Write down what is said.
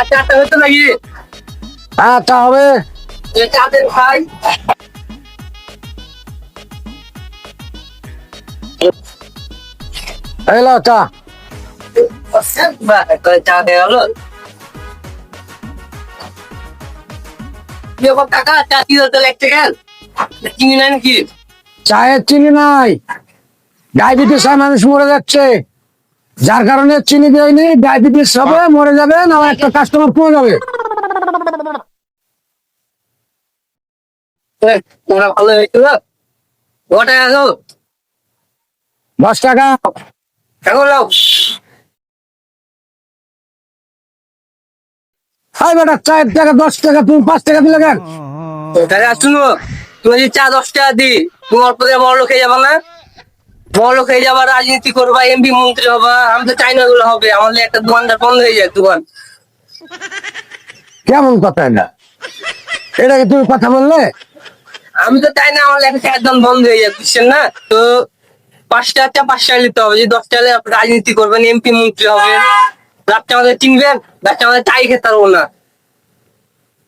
চাটা হতো নাকি? হ্যাঁ চা হবে। চা দেন ভাই। এই লাও চা। চা দেওয়া হলো। টাকা চা দিতে তো লাগছে কেন? চিনি নাই নাকি? চায়ের চিনি নাই, ডায়াবেটিস হয়, মানুষ মরে যাচ্ছে, যার কারণে চিনি দেয়নি। ডায়াবেটিস হবে, মরে যাবে, না একটা কাস্টমার কমে যাবে। ওরা ভালো হয়েছিল। কটা গেল? 10 টাকা। এখন লাও। হাই বেটা, চায়ের টাকা 10 টাকা, তুমি 5 টাকা দিলে কেন? তাহলে শুনো, তুমি যদি চা 10 টাকা দিই, তুমি অল্প দিয়ে বড় লোক হয়ে যাবা না? বড় লোক হয়ে যাবা, রাজনীতি করবা, এমপি মন্ত্রী হবা। আমি তো চাই না ওগুলো হবে। আমাদের একটা দোকানদার বন্ধ হয়ে যায় দোকান। কেমন কথা এটা? এটাকে তুমি কথা বললে? আমি তো চাই না আমার একটা চায়ের দোকান বন্ধ হয়ে যায়, বুঝছেন না? তো 5 টাকা চা 5 টাকা নিতে হবে। যদি 10 টাকা রাজনীতি করবেন, এমপি মন্ত্রী হবেন, রাত্রে আমাদের চিনবেন, রাত্রে আমাদের চাই খেতে পারবো না।